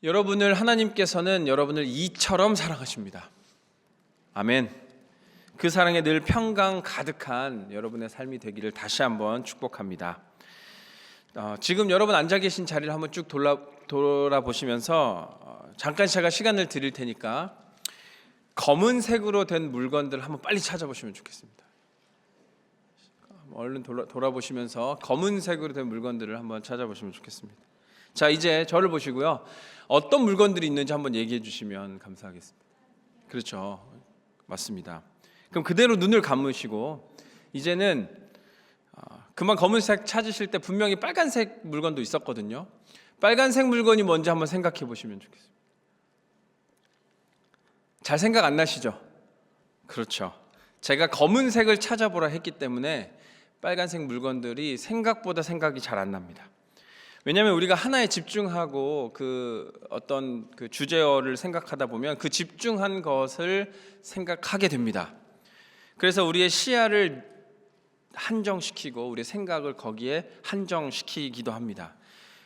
하나님께서는 여러분을 이처럼 사랑하십니다. 아멘. 그 사랑에 늘 평강 가득한 여러분의 삶이 되기를 다시 한번 축복합니다. 지금 여러분 앉아 계신 자리를 한번 쭉 돌아보시면서 잠깐 제가 시간을 드릴 테니까 검은색으로 된 물건들 한번 빨리 찾아보시면 좋겠습니다. 얼른 돌아보시면서 검은색으로 된 물건들을 한번 찾아보시면 좋겠습니다. 자, 이제 저를 보시고요. 어떤 물건들이 있는지 한번 얘기해 주시면 감사하겠습니다. 그렇죠. 맞습니다. 그럼 그대로 눈을 감으시고 이제는 금방 검은색 찾으실 때 분명히 빨간색 물건도 있었거든요. 빨간색 물건이 뭔지 한번 생각해 보시면 좋겠습니다. 잘 생각 안 나시죠? 그렇죠. 제가 검은색을 찾아보라 했기 때문에 빨간색 물건들이 생각보다 생각이 잘 안 납니다. 왜냐하면 우리가 하나에 집중하고 그 어떤 그 주제어를 생각하다 보면 그 집중한 것을 생각하게 됩니다. 그래서 우리의 시야를 한정시키고 우리의 생각을 거기에 한정시키기도 합니다.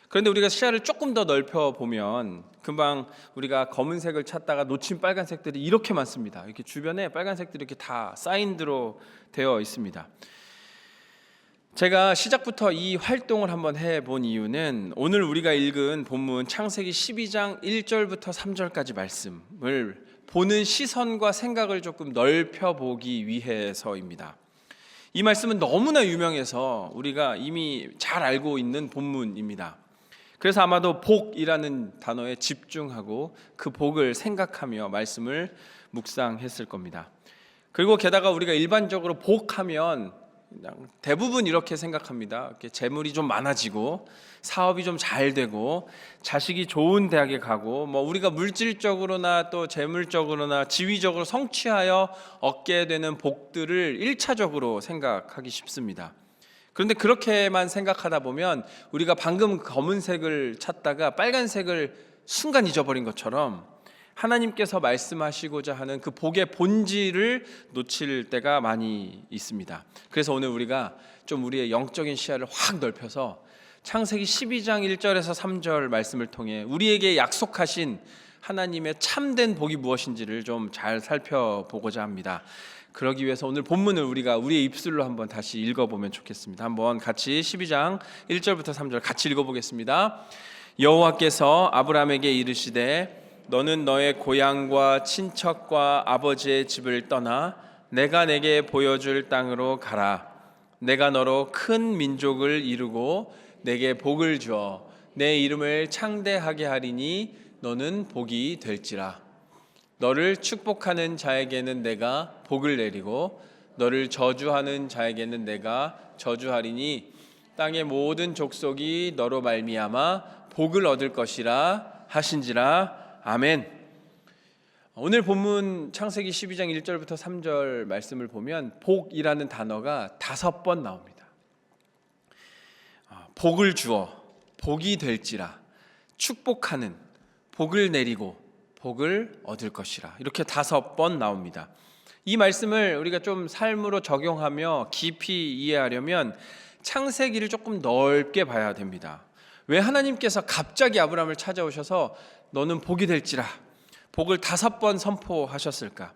그런데 우리가 시야를 조금 더 넓혀 보면 금방 우리가 검은색을 찾다가 놓친 빨간색들이 이렇게 많습니다. 이렇게 주변에 빨간색들이 이렇게 다 사인드로 되어 있습니다. 제가 시작부터 이 활동을 한번 해본 이유는 오늘 우리가 읽은 본문 창세기 12장 1절부터 3절까지 말씀을 보는 시선과 생각을 조금 넓혀보기 위해서입니다. 이 말씀은 너무나 유명해서 우리가 이미 잘 알고 있는 본문입니다. 그래서 아마도 복이라는 단어에 집중하고 그 복을 생각하며 말씀을 묵상했을 겁니다. 그리고 게다가 우리가 일반적으로 복하면 대부분 이렇게 생각합니다. 이렇게 재물이 좀 많아지고 사업이 좀 잘 되고 자식이 좋은 대학에 가고 우리가 물질적으로나 또 재물적으로나 지위적으로 성취하여 얻게 되는 복들을 1차적으로 생각하기 쉽습니다. 그런데 그렇게만 생각하다 보면 우리가 방금 검은색을 찾다가 빨간색을 순간 잊어버린 것처럼 하나님께서 말씀하시고자 하는 그 복의 본질을 놓칠 때가 많이 있습니다. 그래서 오늘 우리가 좀 우리의 영적인 시야를 확 넓혀서 창세기 12장 1절에서 3절 말씀을 통해 우리에게 약속하신 하나님의 참된 복이 무엇인지를 좀 잘 살펴보고자 합니다. 그러기 위해서 오늘 본문을 우리가 우리의 입술로 한번 다시 읽어보면 좋겠습니다. 한번 같이 12장 1절부터 3절 같이 읽어보겠습니다. 여호와께서 아브라함에게 이르시되 너는 너의 고향과 친척과 아버지의 집을 떠나 내가 내게 보여줄 땅으로 가라. 내가 너로 큰 민족을 이루고 내게 복을 주어 내 이름을 창대하게 하리니 너는 복이 될지라. 너를 축복하는 자에게는 내가 복을 내리고 너를 저주하는 자에게는 내가 저주하리니 땅의 모든 족속이 너로 말미암아 복을 얻을 것이라 하신지라. 아멘. 오늘 본문 창세기 12장 1절부터 3절 말씀을 보면 복이라는 단어가 5번 나옵니다. 복을 주어, 복이 될지라, 축복하는, 복을 내리고, 복을 얻을 것이라 이렇게 5번 나옵니다. 이 말씀을 우리가 좀 삶으로 적용하며 깊이 이해하려면 창세기를 조금 넓게 봐야 됩니다. 왜 하나님께서 갑자기 아브라함을 찾아오셔서 너는 복이 될지라 복을 5번 선포하셨을까?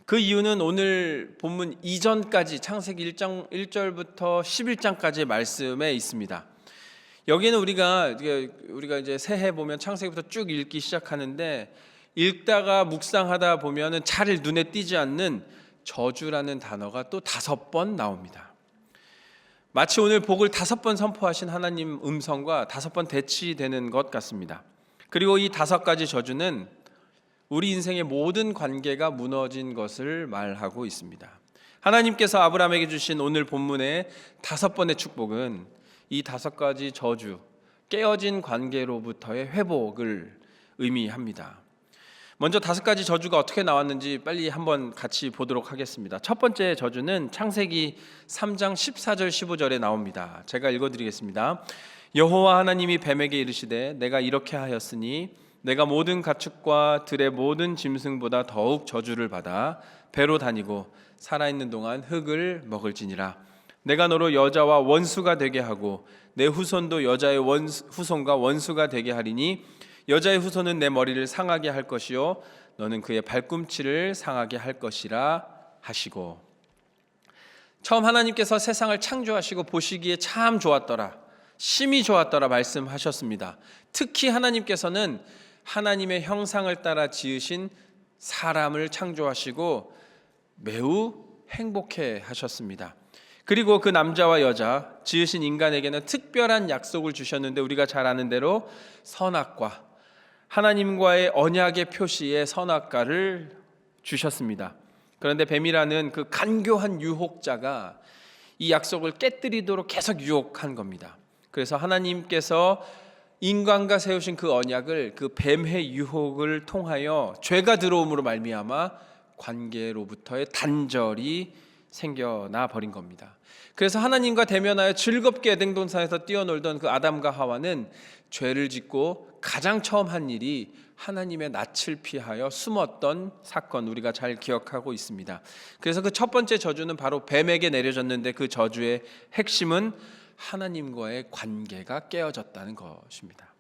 그 이유는 오늘 본문 이전까지 창세기 1장 1절부터 11장까지의 말씀에 있습니다. 여기에는 우리가 이제 새해 보면 창세기부터 쭉 읽기 시작하는데 읽다가 묵상하다 보면은 잘 눈에 띄지 않는 저주라는 단어가 또 5번 나옵니다. 마치 오늘 복을 5번 선포하신 하나님 음성과 5번 대치되는 것 같습니다. 그리고 이 5가지 저주는 우리 인생의 모든 관계가 무너진 것을 말하고 있습니다. 하나님께서 아브라함에게 주신 오늘 본문의 5번의 축복은 이 5가지 저주, 깨어진 관계로부터의 회복을 의미합니다. 먼저 5가지 저주가 어떻게 나왔는지 빨리 한번 같이 보도록 하겠습니다. 첫 번째 저주는 창세기 3장 14절 15절에 나옵니다. 제가 읽어드리겠습니다. 여호와 하나님이 뱀에게 이르시되 내가 이렇게 하였으니 내가 모든 가축과 들의 모든 짐승보다 더욱 저주를 받아 배로 다니고 살아있는 동안 흙을 먹을지니라. 내가 너로 여자와 원수가 되게 하고 내 후손도 여자의 후손과 원수가 되게 하리니 여자의 후손은 내 머리를 상하게 할 것이요 너는 그의 발꿈치를 상하게 할 것이라 하시고, 처음 하나님께서 세상을 창조하시고 보시기에 참 좋았더라, 심히 좋았더라 말씀하셨습니다. 특히 하나님께서는 하나님의 형상을 따라 지으신 사람을 창조하시고 매우 행복해 하셨습니다. 그리고 그 남자와 여자 지으신 인간에게는 특별한 약속을 주셨는데, 우리가 잘 아는 대로 선악과, 하나님과의 언약의 표시의 선악과를 주셨습니다. 그런데 뱀이라는 그 간교한 유혹자가 이 약속을 깨뜨리도록 계속 유혹한 겁니다. 그래서 하나님께서 인간과 세우신 그 언약을 그 뱀의 유혹을 통하여 죄가 들어옴으로 말미암아 관계로부터의 단절이 생겨나 버린 겁니다. 그래서 하나님과 대면하여 즐겁게 에덴 동산에서 뛰어놀던 그 아담과 하와는 죄를 짓고 가장 처음 한 일이 하나님의 낯을 피하여 숨었던 사건, 우리가 잘 기억하고 있습니다. 그래서 그 첫 번째 저주는 바로 뱀에게 내려졌는데, 그 저주의 핵심은 하나님과의 관계가 깨어졌다는 것입니다.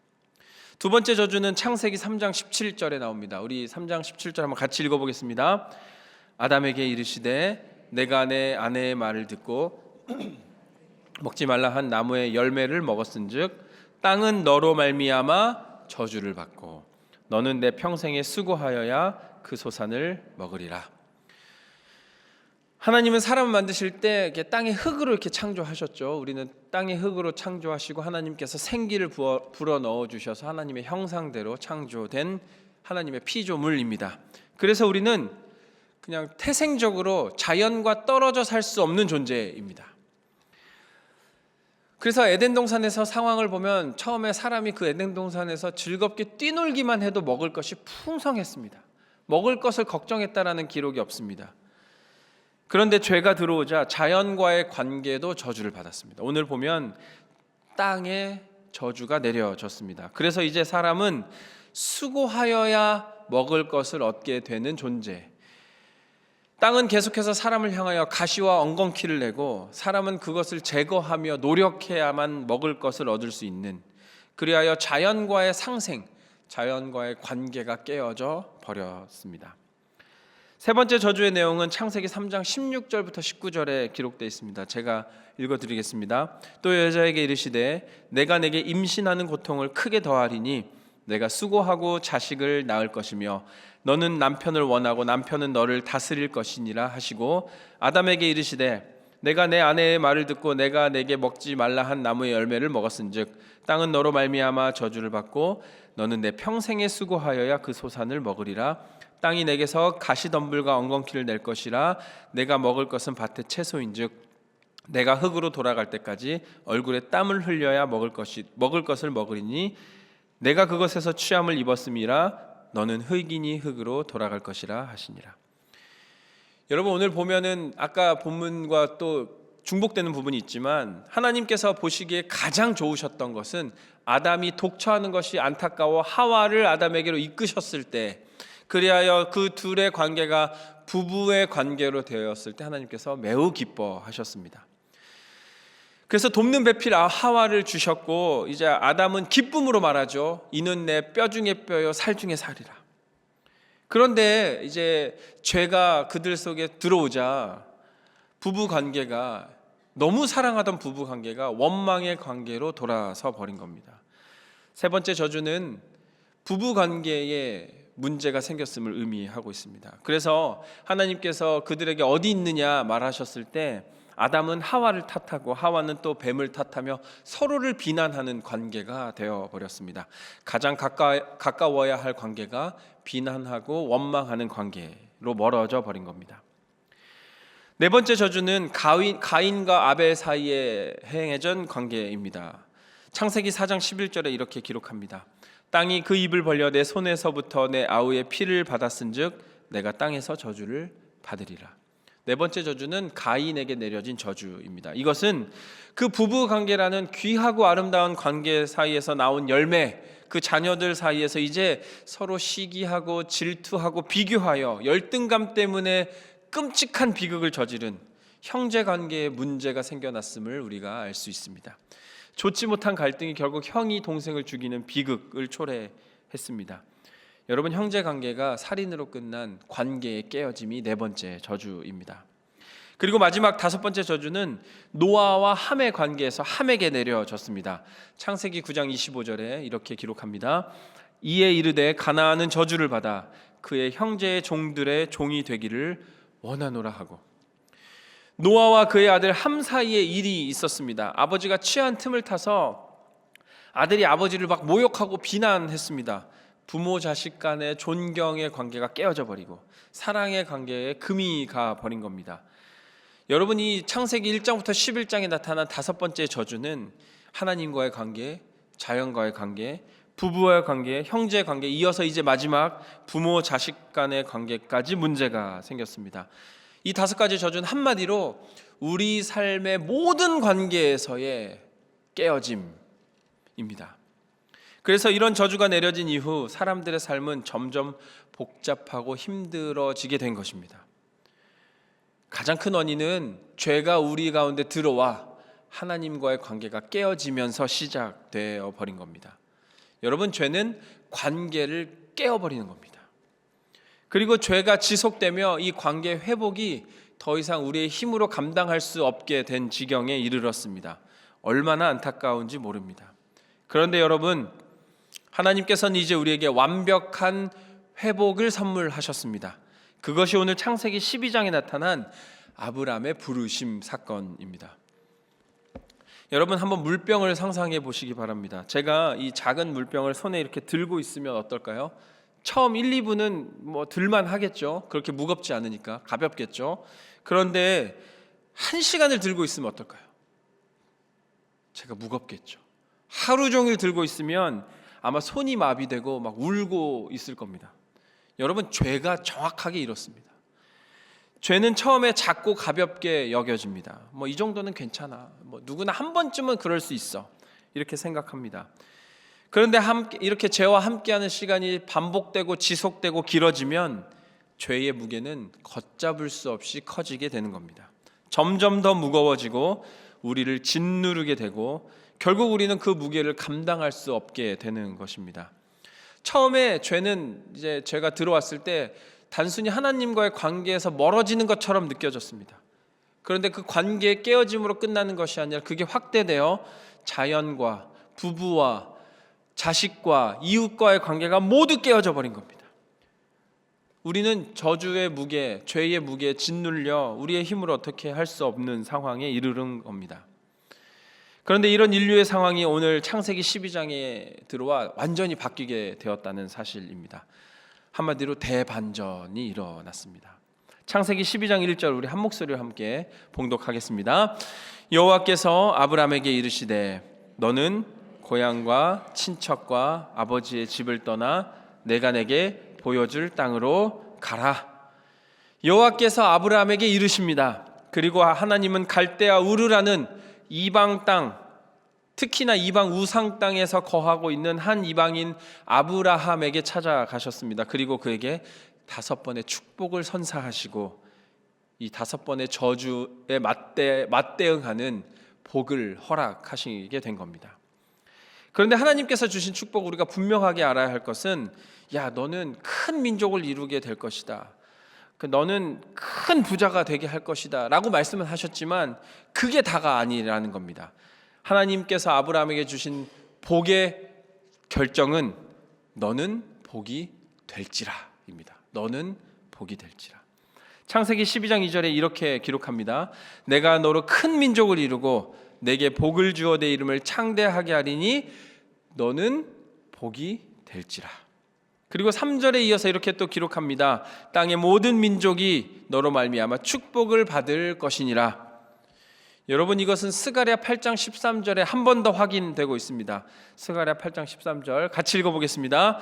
두 번째 저주는 창세기 3장 17절에 나옵니다. 우리 3장 17절 한번 같이 읽어보겠습니다. 아담에게 이르시되 내가 내 아내의 말을 듣고 먹지 말라 한 나무의 열매를 먹었은즉 땅은 너로 말미암아 저주를 받고 너는 내 평생에 수고하여야 그 소산을 먹으리라. 하나님은 사람을 만드실 때 땅의 흙으로 이렇게 창조하셨죠. 우리는 땅의 흙으로 창조하시고 하나님께서 생기를 불어 넣어 주셔서 하나님의 형상대로 창조된 하나님의 피조물입니다. 그래서 우리는 그냥 태생적으로 자연과 떨어져 살 수 없는 존재입니다. 그래서 에덴 동산에서 상황을 보면 처음에 사람이 그 에덴 동산에서 즐겁게 뛰놀기만 해도 먹을 것이 풍성했습니다. 먹을 것을 걱정했다라는 기록이 없습니다. 그런데 죄가 들어오자 자연과의 관계도 저주를 받았습니다. 오늘 보면 땅에 저주가 내려졌습니다. 그래서 이제 사람은 수고하여야 먹을 것을 얻게 되는 존재. 땅은 계속해서 사람을 향하여 가시와 엉겅퀴를 내고 사람은 그것을 제거하며 노력해야만 먹을 것을 얻을 수 있는, 그리하여 자연과의 상생, 자연과의 관계가 깨어져 버렸습니다. 세 번째 저주의 내용은 창세기 3장 16절부터 19절에 기록되어 있습니다. 제가 읽어드리겠습니다. 또 여자에게 이르시되 내가 내게 임신하는 고통을 크게 더하리니 내가 수고하고 자식을 낳을 것이며 너는 남편을 원하고 남편은 너를 다스릴 것이니라 하시고, 아담에게 이르시되 내가 내 아내의 말을 듣고 내가 내게 먹지 말라 한 나무의 열매를 먹었은즉 땅은 너로 말미암아 저주를 받고 너는 내 평생에 수고하여야 그 소산을 먹으리라. 땅이 내게서 가시덤불과 엉겅퀴를 낼 것이라. 내가 먹을 것은 밭의 채소인즉 내가 흙으로 돌아갈 때까지 얼굴에 땀을 흘려야 먹을 것을 먹으리니 내가 그것에서 취함을 입었음이라. 너는 흙이니 흙으로 돌아갈 것이라 하시니라. 여러분, 오늘 보면은 아까 본문과 또 중복되는 부분이 있지만 하나님께서 보시기에 가장 좋으셨던 것은 아담이 독처하는 것이 안타까워 하와를 아담에게로 이끄셨을 때, 그리하여 그 둘의 관계가 부부의 관계로 되었을 때 하나님께서 매우 기뻐하셨습니다. 그래서 돕는 배필 하와를 주셨고 이제 아담은 기쁨으로 말하죠. 이는 내 뼈 중에 뼈요 살 중에 살이라. 그런데 이제 죄가 그들 속에 들어오자 부부 관계가, 너무 사랑하던 부부 관계가 원망의 관계로 돌아서 버린 겁니다. 세 번째 저주는 부부 관계에 문제가 생겼음을 의미하고 있습니다. 그래서 하나님께서 그들에게 어디 있느냐 말하셨을 때 아담은 하와를 탓하고 하와는 또 뱀을 탓하며 서로를 비난하는 관계가 되어버렸습니다. 가장 가까워야 할 관계가 비난하고 원망하는 관계로 멀어져 버린 겁니다. 네 번째 저주는 가인과 아벨 사이에 행해진 관계입니다. 창세기 4장 11절에 이렇게 기록합니다. 땅이 그 입을 벌려 내 손에서부터 내 아우의 피를 받았은즉 내가 땅에서 저주를 받으리라. 네 번째 저주는 가인에게 내려진 저주입니다. 이것은 그 부부 관계라는 귀하고 아름다운 관계 사이에서 나온 열매, 그 자녀들 사이에서 이제 서로 시기하고 질투하고 비교하여 열등감 때문에 끔찍한 비극을 저지른 형제 관계에 문제가 생겨났음을 우리가 알 수 있습니다. 좋지 못한 갈등이 결국 형이 동생을 죽이는 비극을 초래해 했습니다. 여러분, 형제 관계가 살인으로 끝난 관계의 깨어짐이 네 번째 저주입니다. 그리고 마지막 다섯 번째 저주는 노아와 함의 관계에서 함에게 내려졌습니다. 창세기 9장 25절에 이렇게 기록합니다. 이에 이르되 가나안은 저주를 받아 그의 형제의 종들의 종이 되기를 원하노라 하고, 노아와 그의 아들 함 사이에 일이 있었습니다. 아버지가 취한 틈을 타서 아들이 아버지를 막 모욕하고 비난했습니다. 부모 자식 간의 존경의 관계가 깨어져 버리고 사랑의 관계에 금이 가 버린 겁니다. 여러분, 이 창세기 1장부터 11장에 나타난 다섯 번째 저주는 하나님과의 관계, 자연과의 관계, 부부와의 관계, 형제의 관계, 이어서 이제 마지막 부모 자식 간의 관계까지 문제가 생겼습니다. 이 다섯 가지 저주는 한마디로 우리 삶의 모든 관계에서의 깨어짐입니다. 그래서 이런 저주가 내려진 이후 사람들의 삶은 점점 복잡하고 힘들어지게 된 것입니다. 가장 큰 원인은 죄가 우리 가운데 들어와 하나님과의 관계가 깨어지면서 시작되어 버린 겁니다. 여러분, 죄는 관계를 깨어버리는 겁니다. 그리고 죄가 지속되며 이 관계 회복이 더 이상 우리의 힘으로 감당할 수 없게 된 지경에 이르렀습니다. 얼마나 안타까운지 모릅니다. 그런데 여러분, 하나님께서는 이제 우리에게 완벽한 회복을 선물하셨습니다. 그것이 오늘 창세기 12장에 나타난 아브라함의 부르심 사건입니다. 여러분, 한번 물병을 상상해 보시기 바랍니다. 제가 이 작은 물병을 손에 이렇게 들고 있으면 어떨까요? 처음 1, 2분은 뭐 들만 하겠죠. 그렇게 무겁지 않으니까 가볍겠죠. 그런데 1시간을 들고 있으면 어떨까요? 제가 무겁겠죠. 하루 종일 들고 있으면 아마 손이 마비되고 막 울고 있을 겁니다. 여러분, 죄가 정확하게 이렇습니다. 죄는 처음에 작고 가볍게 여겨집니다. 뭐 이 정도는 괜찮아. 뭐 누구나 한 번쯤은 그럴 수 있어. 이렇게 생각합니다. 그런데 이렇게 죄와 함께하는 시간이 반복되고 지속되고 길어지면 죄의 무게는 걷잡을 수 없이 커지게 되는 겁니다. 점점 더 무거워지고 우리를 짓누르게 되고 결국 우리는 그 무게를 감당할 수 없게 되는 것입니다. 처음에 죄는 이제 죄가 들어왔을 때 단순히 하나님과의 관계에서 멀어지는 것처럼 느껴졌습니다. 그런데 그 관계의 깨어짐으로 끝나는 것이 아니라 그게 확대되어 자연과 부부와 자식과 이웃과의 관계가 모두 깨어져 버린 겁니다. 우리는 저주의 무게, 죄의 무게에 짓눌려 우리의 힘으로 어떻게 할 수 없는 상황에 이르는 겁니다. 그런데 이런 인류의 상황이 오늘 창세기 12장에 들어와 완전히 바뀌게 되었다는 사실입니다. 한마디로 대반전이 일어났습니다. 창세기 12장 1절 우리 한 목소리로 함께 봉독하겠습니다. 여호와께서 아브라함에게 이르시되 너는 고향과 친척과 아버지의 집을 떠나 내가 내게 보여줄 땅으로 가라. 여호와께서 아브라함에게 이르십니다. 그리고 하나님은 갈대아 우르라는 이방 땅, 특히나 이방 우상 땅에서 거하고 있는 한 이방인 아브라함에게 찾아가셨습니다. 그리고 그에게 5번의 축복을 선사하시고 이 5번의 저주에 맞대응하는 복을 허락하시게 된 겁니다. 그런데 하나님께서 주신 축복, 우리가 분명하게 알아야 할 것은, 야, 너는 큰 민족을 이루게 될 것이다, 너는 큰 부자가 되게 할 것이다 라고 말씀을 하셨지만 그게 다가 아니라는 겁니다. 하나님께서 아브라함에게 주신 복의 결정은 너는 복이 될지라 입니다. 너는 복이 될지라. 창세기 12장 2절에 이렇게 기록합니다. 내가 너로 큰 민족을 이루고 내게 복을 주어 내 이름을 창대하게 하리니 너는 복이 될지라. 그리고 3절에 이어서 이렇게 또 기록합니다. 땅의 모든 민족이 너로 말미암아 축복을 받을 것이니라. 여러분, 이것은 스가랴 8장 13절에 한 번 더 확인되고 있습니다. 스가랴 8장 13절 같이 읽어보겠습니다.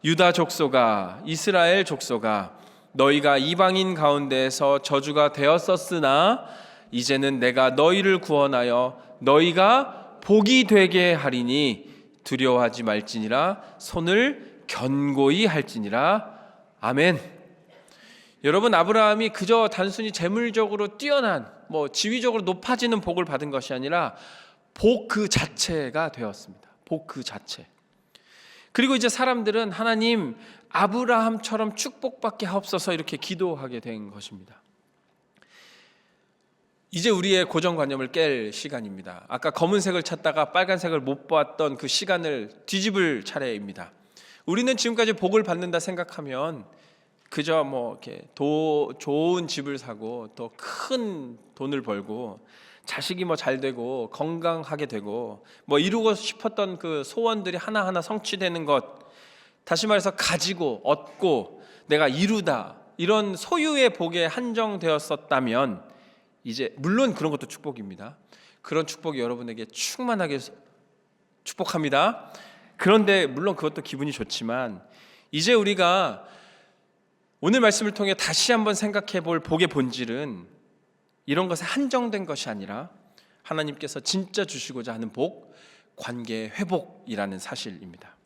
유다 족속아, 이스라엘 족속아, 너희가 이방인 가운데에서 저주가 되었었으나 이제는 내가 너희를 구원하여 너희가 복이 되게 하리니 두려워하지 말지니라. 손을 견고히 할지니라. 아멘. 여러분, 아브라함이 그저 단순히 재물적으로 뛰어난, 지위적으로 높아지는 복을 받은 것이 아니라 복 그 자체가 되었습니다. 복 그 자체. 그리고 이제 사람들은 하나님 아브라함처럼 축복받게 하옵소서 이렇게 기도하게 된 것입니다. 이제 우리의 고정관념을 깰 시간입니다. 아까 검은색을 찾다가 빨간색을 못 보았던 그 시간을 뒤집을 차례입니다. 우리는 지금까지 복을 받는다 생각하면 그저 이렇게 좋은 집을 사고 더 큰 돈을 벌고 자식이 잘 되고 건강하게 되고 이루고 싶었던 그 소원들이 하나하나 성취되는 것, 다시 말해서 가지고 얻고 내가 이루다, 이런 소유의 복에 한정되었었다면 이제 물론 그런 것도 축복입니다. 그런 축복이 여러분에게 충만하게 축복합니다. 그런데 물론 그것도 기분이 좋지만 이제 우리가 오늘 말씀을 통해 다시 한번 생각해 볼 복의 본질은 이런 것에 한정된 것이 아니라 하나님께서 진짜 주시고자 하는 복, 관계의 회복이라는 사실입니다.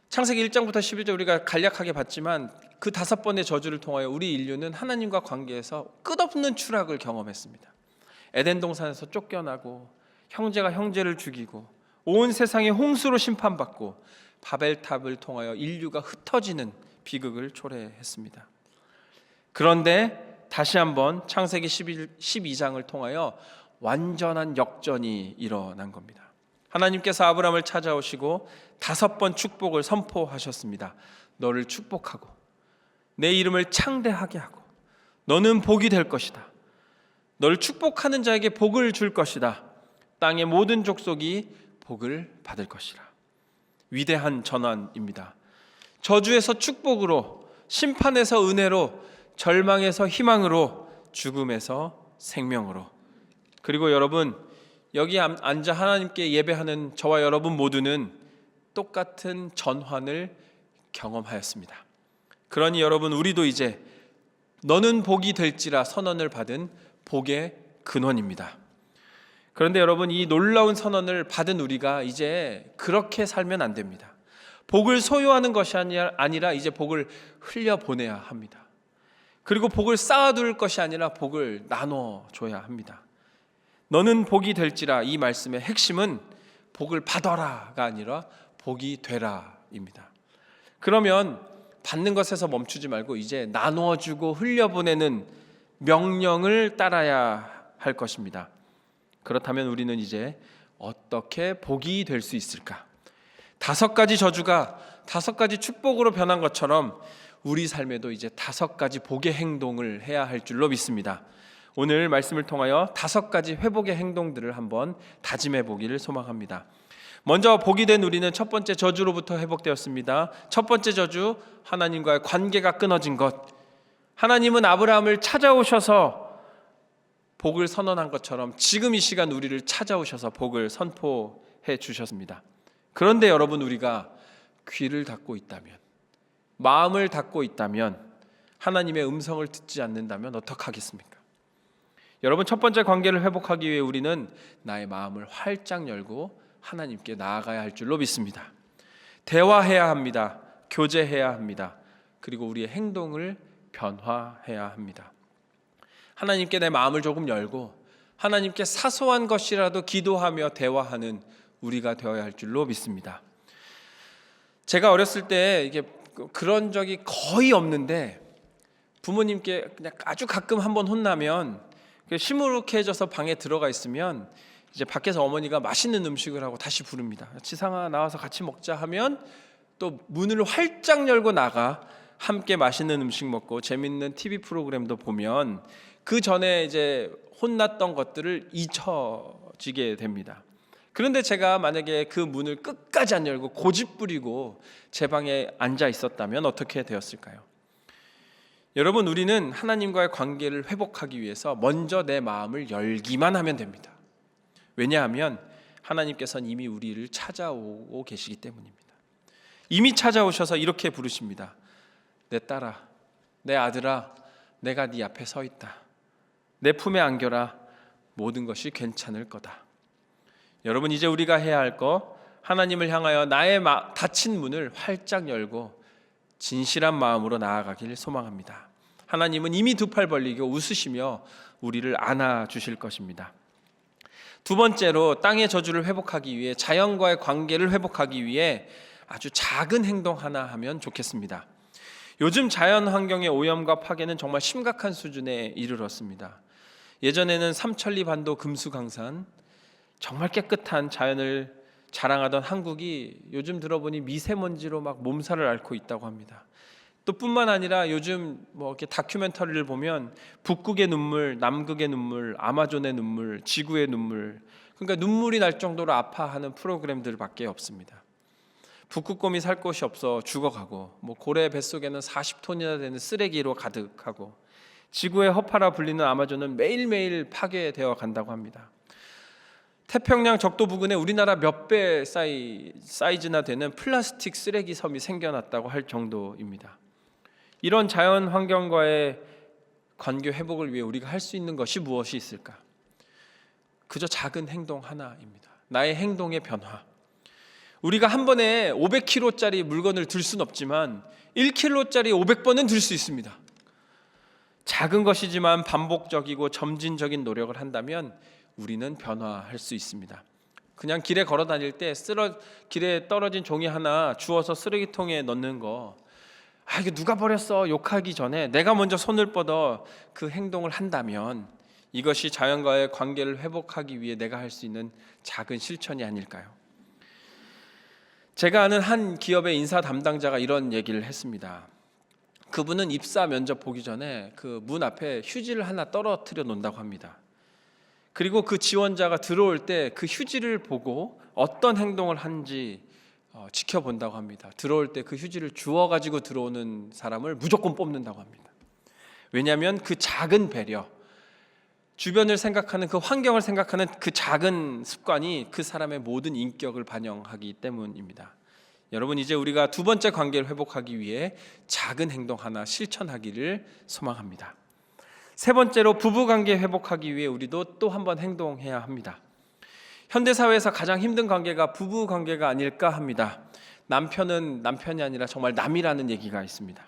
창세기 1장부터 11절 우리가 간략하게 봤지만 그 5번의 저주를 통하여 우리 인류는 하나님과 관계에서 끝없는 추락을 경험했습니다. 에덴 동산에서 쫓겨나고 형제가 형제를 죽이고 온 세상이 홍수로 심판받고 바벨탑을 통하여 인류가 흩어지는 비극을 초래했습니다. 그런데 다시 한번 창세기 12장을 통하여 완전한 역전이 일어난 겁니다. 하나님께서 아브라함을 찾아오시고 5번 축복을 선포하셨습니다. 너를 축복하고 내 이름을 창대하게 하고 너는 복이 될 것이다. 너를 축복하는 자에게 복을 줄 것이다. 땅의 모든 족속이 복을 받을 것이라. 위대한 전환입니다. 저주에서 축복으로, 심판에서 은혜로, 절망에서 희망으로, 죽음에서 생명으로. 그리고 여러분, 여기 앉아 하나님께 예배하는 저와 여러분 모두는 똑같은 전환을 경험하였습니다. 그러니 여러분, 우리도 이제 너는 복이 될지라 선언을 받은 복의 근원입니다. 그런데 여러분, 이 놀라운 선언을 받은 우리가 이제 그렇게 살면 안 됩니다. 복을 소유하는 것이 아니라 이제 복을 흘려보내야 합니다. 그리고 복을 쌓아둘 것이 아니라 복을 나눠줘야 합니다. 너는 복이 될지라, 이 말씀의 핵심은 복을 받아라가 아니라 복이 되라입니다. 그러면 받는 것에서 멈추지 말고 이제 나눠주고 흘려보내는 명령을 따라야 할 것입니다. 그렇다면 우리는 이제 어떻게 복이 될 수 있을까? 5가지 저주가 5가지 축복으로 변한 것처럼 우리 삶에도 이제 5가지 복의 행동을 해야 할 줄로 믿습니다. 오늘 말씀을 통하여 5가지 회복의 행동들을 한번 다짐해 보기를 소망합니다. 먼저 복이 된 우리는 첫 번째 저주로부터 회복되었습니다. 첫 번째 저주, 하나님과의 관계가 끊어진 것. 하나님은 아브라함을 찾아오셔서 복을 선언한 것처럼 지금 이 시간 우리를 찾아오셔서 복을 선포해 주셨습니다. 그런데 여러분, 우리가 귀를 닫고 있다면, 마음을 닫고 있다면, 하나님의 음성을 듣지 않는다면 어떡하겠습니까? 여러분, 첫 번째 관계를 회복하기 위해 우리는 나의 마음을 활짝 열고 하나님께 나아가야 할 줄로 믿습니다. 대화해야 합니다. 교제해야 합니다. 그리고 우리의 행동을 변화해야 합니다. 하나님께 내 마음을 조금 열고 하나님께 사소한 것이라도 기도하며 대화하는 우리가 되어야 할 줄로 믿습니다. 제가 어렸을 때 이게 그런 적이 거의 없는데 부모님께 그냥 아주 가끔 한번 혼나면 시무룩해져서 방에 들어가 있으면 이제 밖에서 어머니가 맛있는 음식을 하고 다시 부릅니다. 지상아, 나와서 같이 먹자 하면 또 문을 활짝 열고 나가 함께 맛있는 음식 먹고 재밌는 TV 프로그램도 보면 그 전에 이제 혼났던 것들을 잊혀지게 됩니다. 그런데 제가 만약에 그 문을 끝까지 안 열고 고집부리고 제 방에 앉아 있었다면 어떻게 되었을까요? 여러분, 우리는 하나님과의 관계를 회복하기 위해서 먼저 내 마음을 열기만 하면 됩니다. 왜냐하면 하나님께서는 이미 우리를 찾아오고 계시기 때문입니다. 이미 찾아오셔서 이렇게 부르십니다. 내 딸아, 내 아들아, 내가 네 앞에 서 있다. 내 품에 안겨라. 모든 것이 괜찮을 거다. 여러분, 이제 우리가 해야 할 거, 하나님을 향하여 나의 닫힌 문을 활짝 열고 진실한 마음으로 나아가길 소망합니다. 하나님은 이미 2팔 벌리고 웃으시며 우리를 안아주실 것입니다. 두 번째로 땅의 저주를 회복하기 위해, 자연과의 관계를 회복하기 위해 아주 작은 행동 하나 하면 좋겠습니다. 요즘 자연 환경의 오염과 파괴는 정말 심각한 수준에 이르렀습니다. 예전에는 삼천리 반도 금수강산, 정말 깨끗한 자연을 자랑하던 한국이 요즘 들어보니 미세먼지로 막 몸살을 앓고 있다고 합니다. 또 뿐만 아니라 요즘 이렇게 다큐멘터리를 보면 북극의 눈물, 남극의 눈물, 아마존의 눈물, 지구의 눈물, 그러니까 눈물이 날 정도로 아파하는 프로그램들밖에 없습니다. 북극곰이 살 곳이 없어 죽어가고, 고래 뱃속에는 40톤이나 되는 쓰레기로 가득하고, 지구의 허파라 불리는 아마존은 매일매일 파괴되어 간다고 합니다. 태평양 적도 부근에 우리나라 몇 배 사이즈나 되는 플라스틱 쓰레기 섬이 생겨났다고 할 정도입니다. 이런 자연 환경과의 관계 회복을 위해 우리가 할 수 있는 것이 무엇이 있을까? 그저 작은 행동 하나입니다. 나의 행동의 변화. 우리가 한 번에 500kg짜리 물건을 들 수는 없지만 1kg짜리 500번은 들 수 있습니다. 작은 것이지만 반복적이고 점진적인 노력을 한다면 우리는 변화할 수 있습니다. 그냥 길에 걸어 다닐 때 길에 떨어진 종이 하나 주워서 쓰레기통에 넣는 거, 이게 누가 버렸어 욕하기 전에 내가 먼저 손을 뻗어 그 행동을 한다면 이것이 자연과의 관계를 회복하기 위해 내가 할 수 있는 작은 실천이 아닐까요? 제가 아는 한 기업의 인사 담당자가 이런 얘기를 했습니다. 그분은 입사 면접 보기 전에 그 문 앞에 휴지를 하나 떨어뜨려 놓는다고 합니다. 그리고 그 지원자가 들어올 때 그 휴지를 보고 어떤 행동을 한지 지켜본다고 합니다. 들어올 때 그 휴지를 주워 가지고 들어오는 사람을 무조건 뽑는다고 합니다. 왜냐하면 그 작은 배려, 주변을 생각하는, 그 환경을 생각하는 그 작은 습관이 그 사람의 모든 인격을 반영하기 때문입니다. 여러분, 이제 우리가 두 번째 관계를 회복하기 위해 작은 행동 하나 실천하기를 소망합니다. 세 번째로 부부관계 회복하기 위해 우리도 또 한 번 행동해야 합니다. 현대사회에서 가장 힘든 관계가 부부관계가 아닐까 합니다. 남편은 남편이 아니라 정말 남이라는 얘기가 있습니다.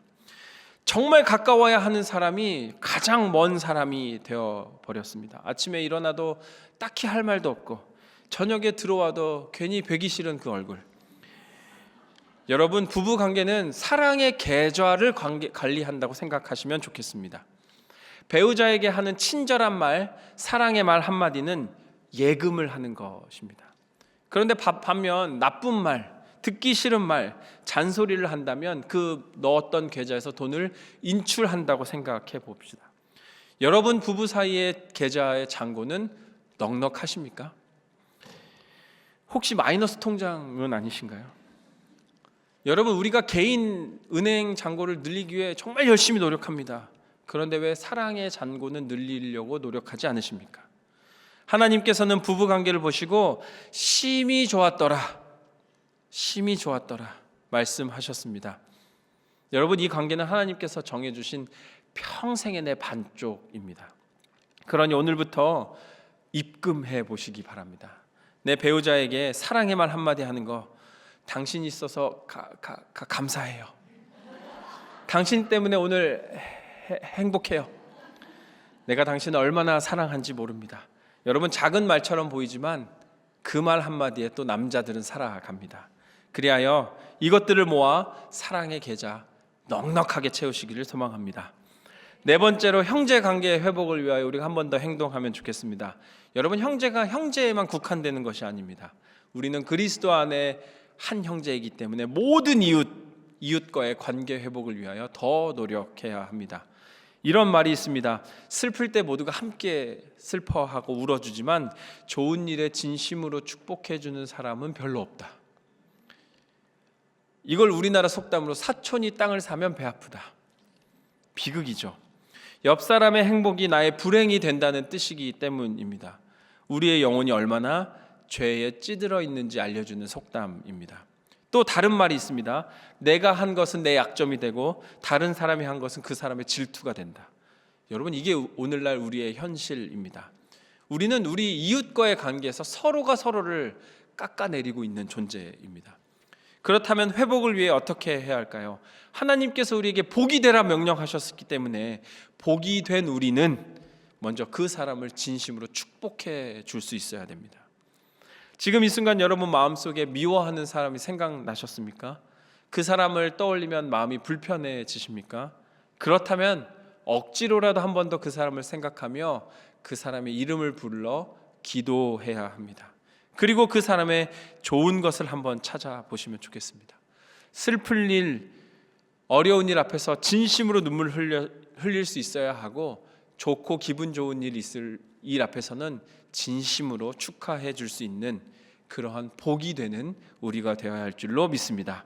정말 가까워야 하는 사람이 가장 먼 사람이 되어버렸습니다. 아침에 일어나도 딱히 할 말도 없고, 저녁에 들어와도 괜히 뵈기 싫은 그 얼굴. 여러분, 부부관계는 사랑의 계좌를 관리한다고 생각하시면 좋겠습니다. 배우자에게 하는 친절한 말, 사랑의 말 한마디는 예금을 하는 것입니다. 그런데 반면 나쁜 말, 듣기 싫은 말, 잔소리를 한다면 그 넣었던 계좌에서 돈을 인출한다고 생각해 봅시다. 여러분 부부 사이의 계좌의 잔고는 넉넉하십니까? 혹시 마이너스 통장은 아니신가요? 여러분, 우리가 개인 은행 잔고를 늘리기 위해 정말 열심히 노력합니다. 그런데 왜 사랑의 잔고는 늘리려고 노력하지 않으십니까? 하나님께서는 부부관계를 보시고 심히 좋았더라 말씀하셨습니다. 여러분, 이 관계는 하나님께서 정해주신 평생의 내 반쪽입니다. 그러니 오늘부터 입금해 보시기 바랍니다. 내 배우자에게 사랑의 말 한마디 하는 거, 당신이 있어서 감사해요. 당신 때문에 오늘 행복해요. 내가 당신을 얼마나 사랑한지 모릅니다. 여러분, 작은 말처럼 보이지만 그 말 한마디에 또 남자들은 살아갑니다. 그리하여 이것들을 모아 사랑의 계좌 넉넉하게 채우시기를 소망합니다. 네 번째로 형제 관계 회복을 위하여 우리가 한 번 더 행동하면 좋겠습니다. 여러분, 형제가 형제에만 국한되는 것이 아닙니다. 우리는 그리스도 안에 한 형제이기 때문에 모든 이웃과의 관계 회복을 위하여 더 노력해야 합니다. 이런 말이 있습니다. 슬플 때 모두가 함께 슬퍼하고 울어주지만 좋은 일에 진심으로 축복해주는 사람은 별로 없다. 이걸 우리나라 속담으로 사촌이 땅을 사면 배 아프다. 비극이죠. 옆 사람의 행복이 나의 불행이 된다는 뜻이기 때문입니다. 우리의 영혼이 얼마나 죄에 찌들어 있는지 알려주는 속담입니다. 또 다른 말이 있습니다. 내가 한 것은 내 약점이 되고 다른 사람이 한 것은 그 사람의 질투가 된다. 여러분, 이게 오늘날 우리의 현실입니다. 우리는 우리 이웃과의 관계에서 서로가 서로를 깎아내리고 있는 존재입니다. 그렇다면 회복을 위해 어떻게 해야 할까요? 하나님께서 우리에게 복이 되라 명령하셨기 때문에 복이 된 우리는 먼저 그 사람을 진심으로 축복해 줄 수 있어야 됩니다. 지금 이 순간 여러분 마음속에 미워하는 사람이 생각나셨습니까? 그 사람을 떠올리면 마음이 불편해지십니까? 그렇다면 억지로라도 한 번 더 그 사람을 생각하며 그 사람의 이름을 불러 기도해야 합니다. 그리고 그 사람의 좋은 것을 한번 찾아보시면 좋겠습니다. 슬플 일, 어려운 일 앞에서 진심으로 눈물 흘릴 수 있어야 하고, 좋고 기분 좋은 일 있을 일 앞에서는 진심으로 축하해 줄 수 있는 그러한 복이 되는 우리가 되어야 할 줄로 믿습니다.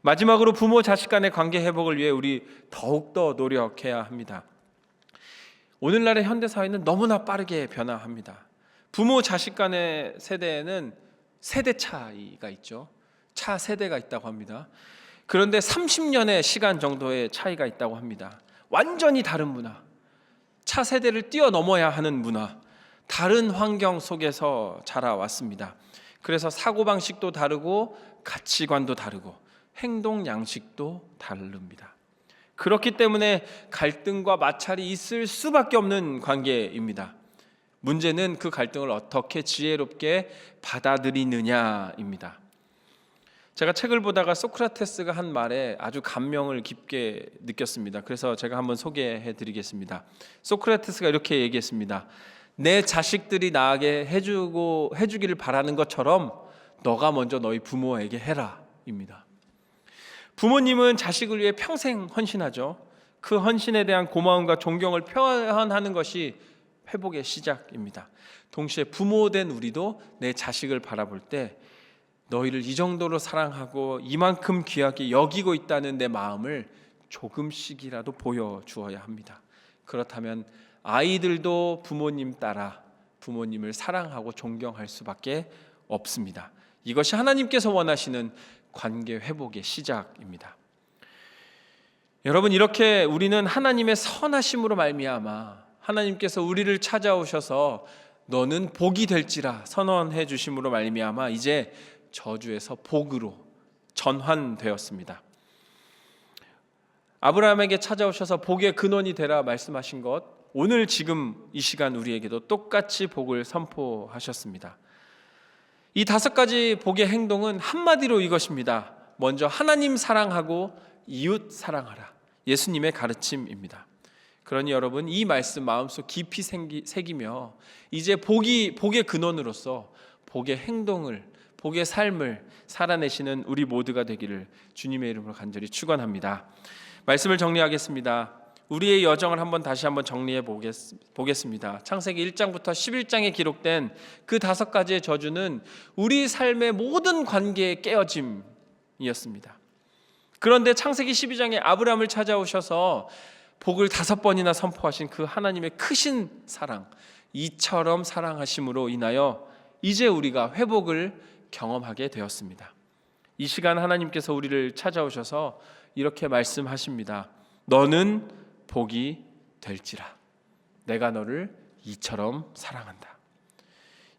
마지막으로 부모 자식 간의 관계 회복을 위해 우리 더욱더 노력해야 합니다. 오늘날의 현대사회는 너무나 빠르게 변화합니다. 부모 자식 간의 세대에는 세대 차이가 있죠. 차 세대가 있다고 합니다. 그런데 30년의 시간 정도의 차이가 있다고 합니다. 완전히 다른 문화, 차 세대를 뛰어넘어야 하는 문화, 다른 환경 속에서 자라왔습니다. 그래서 사고방식도 다르고 가치관도 다르고 행동 양식도 다릅니다. 그렇기 때문에 갈등과 마찰이 있을 수밖에 없는 관계입니다. 문제는 그 갈등을 어떻게 지혜롭게 받아들이느냐입니다. 제가 책을 보다가 소크라테스가 한 말에 아주 감명을 깊게 느꼈습니다. 그래서 제가 한번 소개해 드리겠습니다. 소크라테스가 이렇게 얘기했습니다. 내 자식들이 나에게 해주기를 바라는 것처럼 너가 먼저 너희 부모에게 해라 입니다. 부모님은 자식을 위해 평생 헌신하죠. 그 헌신에 대한 고마움과 존경을 표현하는 것이 회복의 시작입니다. 동시에 부모된 우리도 내 자식을 바라볼 때 너희를 이 정도로 사랑하고 이만큼 귀하게 여기고 있다는 내 마음을 조금씩이라도 보여주어야 합니다. 그렇다면 아이들도 부모님 따라 부모님을 사랑하고 존경할 수밖에 없습니다. 이것이 하나님께서 원하시는 관계 회복의 시작입니다. 여러분, 이렇게 우리는 하나님의 선하심으로 말미암아 하나님께서 우리를 찾아오셔서 너는 복이 될지라 선언해 주심으로 말미암아 이제 저주에서 복으로 전환되었습니다. 아브라함에게 찾아오셔서 복의 근원이 되라 말씀하신 것, 오늘 지금 이 시간 우리에게도 똑같이 복을 선포하셨습니다. 이 5가지 복의 행동은 한마디로 이것입니다. 먼저 하나님 사랑하고 이웃 사랑하라. 예수님의 가르침입니다. 그러니 여러분, 이 말씀 마음속 깊이 새기며 이제 복의 근원으로서 복의 행동을, 복의 삶을 살아내시는 우리 모두가 되기를 주님의 이름으로 간절히 축원합니다. 말씀을 정리하겠습니다. 우리의 여정을 다시 한번 정리해 보겠습니다. 창세기 1장부터 11장에 기록된 그 5가지의 저주는 우리 삶의 모든 관계의 깨어짐이었습니다. 그런데 창세기 12장에 아브라함을 찾아오셔서 복을 5번이나 선포하신 그 하나님의 크신 사랑, 이처럼 사랑하심으로 인하여 이제 우리가 회복을 경험하게 되었습니다. 이 시간 하나님께서 우리를 찾아오셔서 이렇게 말씀하십니다. 너는 복이 될지라. 내가 너를 이처럼 사랑한다.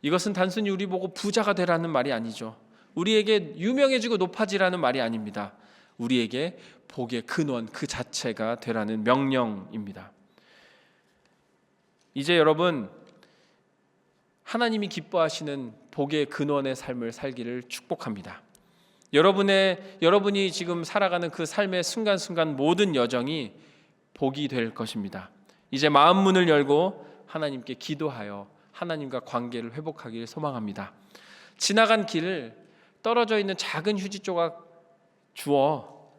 이것은 단순히 우리 보고 부자가 되라는 말이 아니죠. 우리에게 유명해지고 높아지라는 말이 아닙니다. 우리에게 복의 근원 그 자체가 되라는 명령입니다. 이제 여러분, 하나님이 기뻐하시는 복의 근원의 삶을 살기를 축복합니다. 여러분이 지금 살아가는 그 삶의 순간순간 모든 여정이 복이 될 것입니다. 이제 마음 문을 열고 하나님께 기도하여 하나님과 관계를 회복하기를 소망합니다. 지나간 길을 떨어져 있는 작은 휴지 조각 주어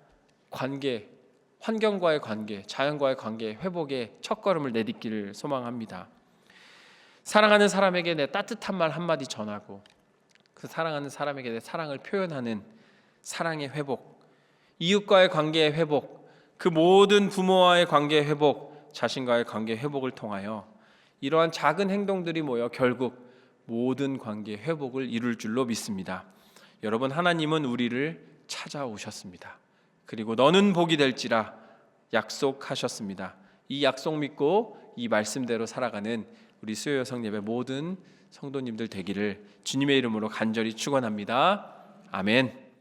환경과의 관계, 자연과의 관계 회복의 첫걸음을 내딛기를 소망합니다. 사랑하는 사람에게 내 따뜻한 말 한마디 전하고 그 사랑하는 사람에게 내 사랑을 표현하는 사랑의 회복, 이웃과의 관계의 회복, 그 모든 부모와의 관계 회복, 자신과의 관계 회복을 통하여 이러한 작은 행동들이 모여 결국 모든 관계 회복을 이룰 줄로 믿습니다. 여러분, 하나님은 우리를 찾아오셨습니다. 그리고 너는 복이 될지라 약속하셨습니다. 이 약속 믿고 이 말씀대로 살아가는 우리 수요 여성 예배 모든 성도님들 되기를 주님의 이름으로 간절히 축원합니다. 아멘.